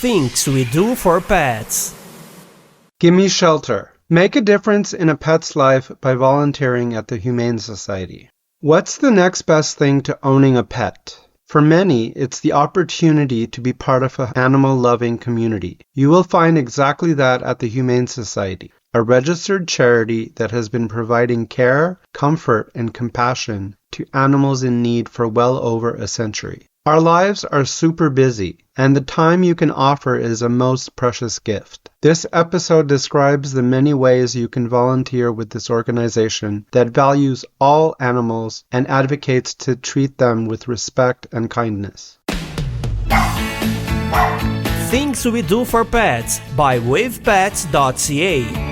Things we do for pets. Gimme shelter. Make a difference in a pet's life by volunteering at the Humane Society. What's the next best thing to owning a pet? For many, it's the opportunity to be part of an animal-loving community. You will find exactly that at the Humane Society, a registered charity that has been providing care, comfort, and compassion to animals in need for well over a century. Our lives are super busy, and the time you can offer is a most precious gift. This episode describes the many ways you can volunteer with this organization that values all animals and advocates to treat them with respect and kindness. Things we do for pets by wavepets.ca.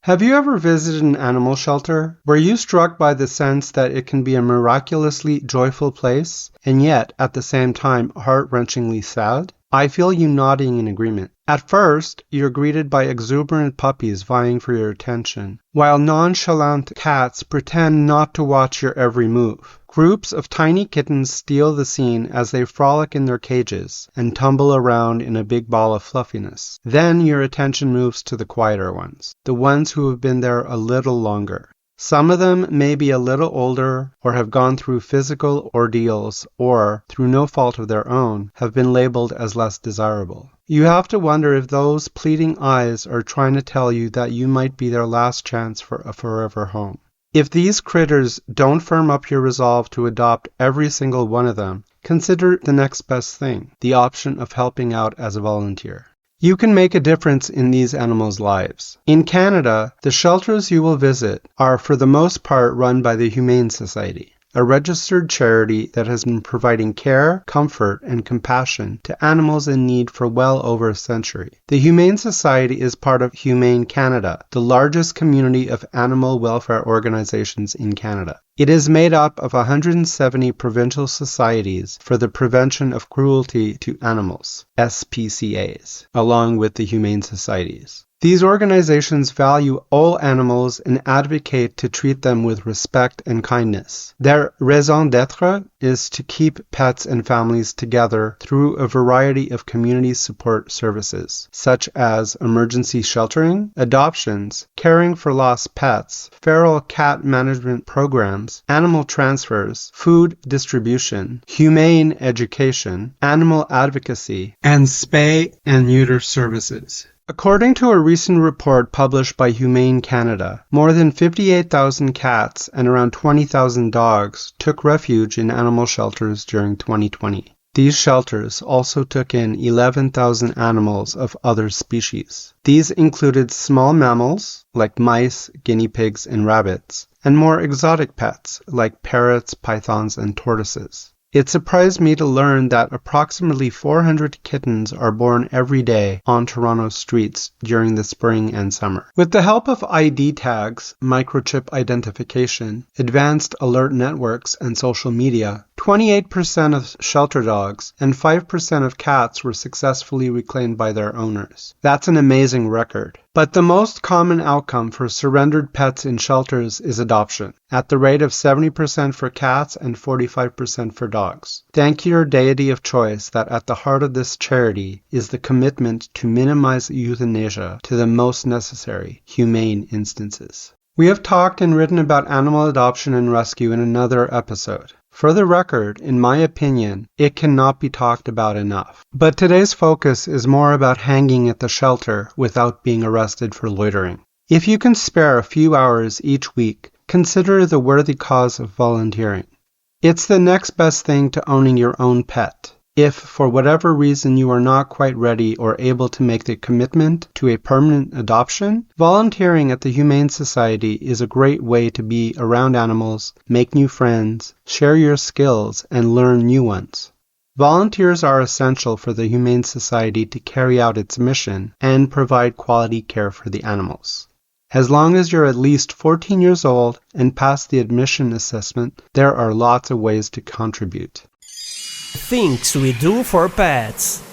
Have you ever visited an animal shelter? Were you struck by the sense that it can be a miraculously joyful place, and yet, at the same time, heart-wrenchingly sad? I feel you nodding in agreement. At first, you're greeted by exuberant puppies vying for your attention, while nonchalant cats pretend not to watch your every move. Groups of tiny kittens steal the scene as they frolic in their cages and tumble around in a big ball of fluffiness. Then your attention moves to the quieter ones, the ones who have been there a little longer. Some of them may be a little older or have gone through physical ordeals or, through no fault of their own, have been labeled as less desirable. You have to wonder if those pleading eyes are trying to tell you that you might be their last chance for a forever home. If these critters don't firm up your resolve to adopt every single one of them, consider the next best thing, the option of helping out as a volunteer. You can make a difference in these animals' lives. In Canada, the shelters you will visit are for the most part run by the Humane Society, a registered charity that has been providing care, comfort, and compassion to animals in need for well over a century. The Humane Society is part of Humane Canada, the largest community of animal welfare organizations in Canada. It is made up of 170 provincial societies for the prevention of cruelty to animals, SPCAs, along with the Humane Societies. These organizations value all animals and advocate to treat them with respect and kindness. Their raison d'être is to keep pets and families together through a variety of community support services, such as emergency sheltering, adoptions, caring for lost pets, feral cat management programs, animal transfers, food distribution, humane education, animal advocacy, and spay and neuter services. According to a recent report published by Humane Canada, more than 58,000 cats and around 20,000 dogs took refuge in animal shelters during 2020. These shelters also took in 11,000 animals of other species. These included small mammals, like mice, guinea pigs, and rabbits, and more exotic pets, like parrots, pythons, and tortoises. It surprised me to learn that approximately 400 kittens are born every day on Toronto streets during the spring and summer. With the help of ID tags, microchip identification, advanced alert networks, and social media, 28% of shelter dogs and 5% of cats were successfully reclaimed by their owners. That's an amazing record. But the most common outcome for surrendered pets in shelters is adoption, at the rate of 70% for cats and 45% for dogs. Thank your deity of choice that at the heart of this charity is the commitment to minimize euthanasia to the most necessary, humane instances. We have talked and written about animal adoption and rescue in another episode. For the record, in my opinion, it cannot be talked about enough. But today's focus is more about hanging at the shelter without being arrested for loitering. If you can spare a few hours each week, consider the worthy cause of volunteering. It's the next best thing to owning your own pet. If, for whatever reason, you are not quite ready or able to make the commitment to a permanent adoption, volunteering at the Humane Society is a great way to be around animals, make new friends, share your skills, and learn new ones. Volunteers are essential for the Humane Society to carry out its mission and provide quality care for the animals. As long as you're at least 14 years old and pass the admission assessment, there are lots of ways to contribute. Things we do for pets.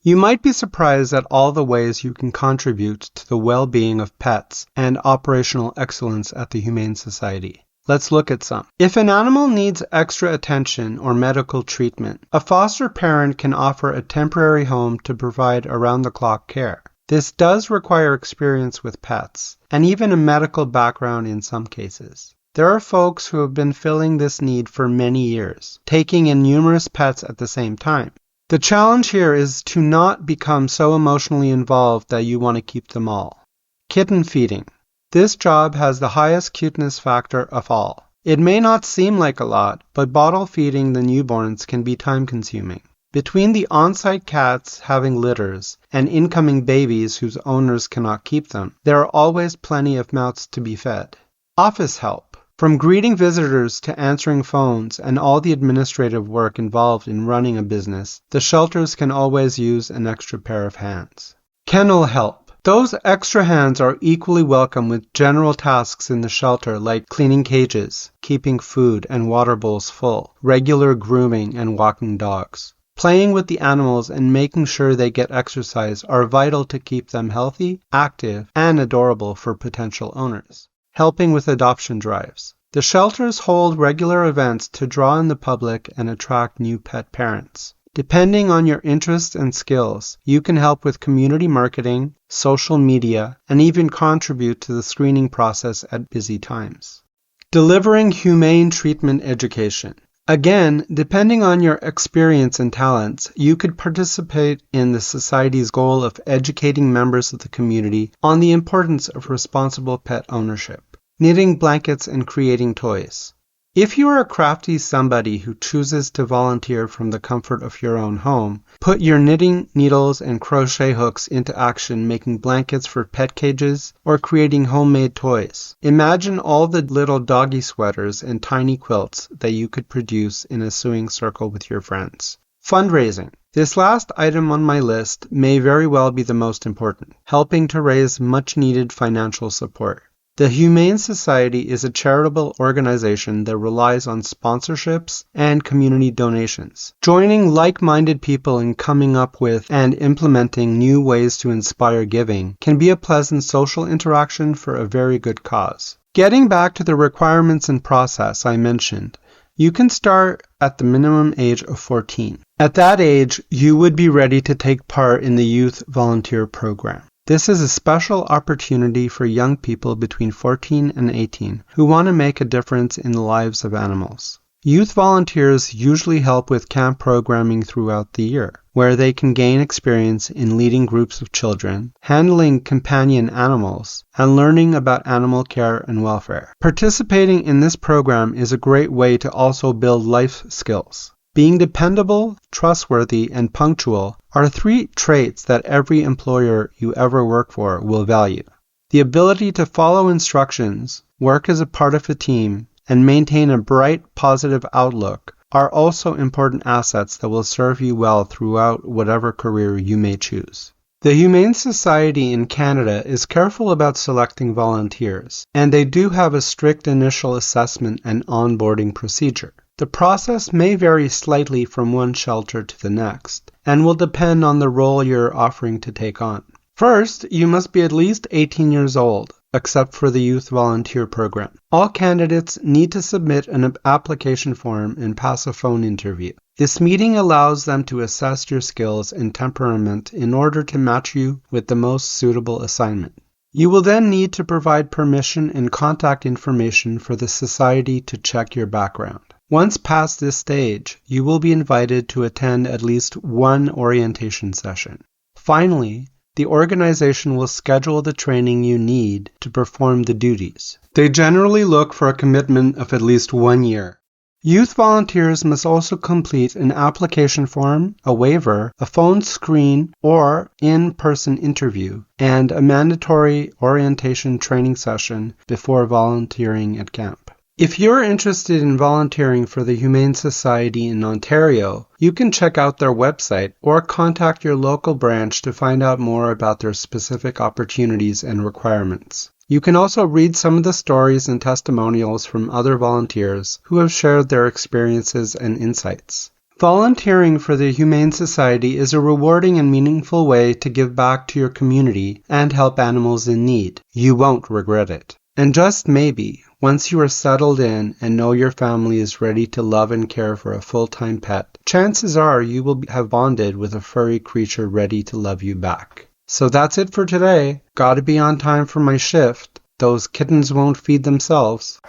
You might be surprised at all the ways you can contribute to the well-being of pets and operational excellence at the Humane Society. Let's look at some. If an animal needs extra attention or medical treatment, a foster parent can offer a temporary home to provide around-the-clock care. This does require experience with pets, and even a medical background in some cases. There are folks who have been filling this need for many years, taking in numerous pets at the same time. The challenge here is to not become so emotionally involved that you want to keep them all. Kitten feeding. This job has the highest cuteness factor of all. It may not seem like a lot, but bottle feeding the newborns can be time-consuming. Between the on-site cats having litters and incoming babies whose owners cannot keep them, there are always plenty of mouths to be fed. Office help. From greeting visitors to answering phones and all the administrative work involved in running a business, the shelters can always use an extra pair of hands. Kennel help. Those extra hands are equally welcome with general tasks in the shelter like cleaning cages, keeping food and water bowls full, regular grooming and walking dogs. Playing with the animals and making sure they get exercise are vital to keep them healthy, active, and adorable for potential owners. Helping with adoption drives. The shelters hold regular events to draw in the public and attract new pet parents. Depending on your interests and skills, you can help with community marketing, social media, and even contribute to the screening process at busy times. Delivering humane treatment education. Again, depending on your experience and talents, you could participate in the Society's goal of educating members of the community on the importance of responsible pet ownership, knitting blankets and creating toys. If you are a crafty somebody who chooses to volunteer from the comfort of your own home, put your knitting needles and crochet hooks into action making blankets for pet cages or creating homemade toys. Imagine all the little doggy sweaters and tiny quilts that you could produce in a sewing circle with your friends. Fundraising. This last item on my list may very well be the most important, helping to raise much-needed financial support. The Humane Society is a charitable organization that relies on sponsorships and community donations. Joining like-minded people in coming up with and implementing new ways to inspire giving can be a pleasant social interaction for a very good cause. Getting back to the requirements and process I mentioned, you can start at the minimum age of 14. At that age, you would be ready to take part in the Youth Volunteer Program. This is a special opportunity for young people between 14 and 18 who want to make a difference in the lives of animals. Youth volunteers usually help with camp programming throughout the year, where they can gain experience in leading groups of children, handling companion animals, and learning about animal care and welfare. Participating in this program is a great way to also build life skills. Being dependable, trustworthy, and punctual are 3 traits that every employer you ever work for will value. The ability to follow instructions, work as a part of a team, and maintain a bright, positive outlook are also important assets that will serve you well throughout whatever career you may choose. The Humane Society in Canada is careful about selecting volunteers, and they do have a strict initial assessment and onboarding procedure. The process may vary slightly from one shelter to the next, and will depend on the role you're offering to take on. First, you must be at least 18 years old, except for the Youth Volunteer Program. All candidates need to submit an application form and pass a phone interview. This meeting allows them to assess your skills and temperament in order to match you with the most suitable assignment. You will then need to provide permission and contact information for the Society to check your background. Once past this stage, you will be invited to attend at least one orientation session. Finally, the organization will schedule the training you need to perform the duties. They generally look for a commitment of at least 1 year. Youth volunteers must also complete an application form, a waiver, a phone screen or in-person interview, and a mandatory orientation training session before volunteering at camp. If you're interested in volunteering for the Humane Society in Ontario, you can check out their website or contact your local branch to find out more about their specific opportunities and requirements. You can also read some of the stories and testimonials from other volunteers who have shared their experiences and insights. Volunteering for the Humane Society is a rewarding and meaningful way to give back to your community and help animals in need. You won't regret it. And just maybe, Once you are settled in and know your family is ready to love and care for a full-time pet, chances are you will have bonded with a furry creature ready to love you back. So that's it for today. Gotta be on time for my shift. Those kittens won't feed themselves.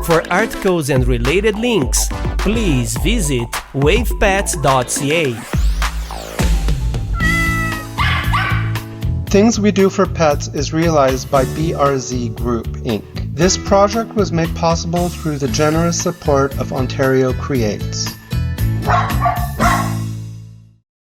For articles and related links, please visit wavepets.ca. Things We Do for Pets is realized by BRZ Group Inc. This project was made possible through the generous support of Ontario Creates.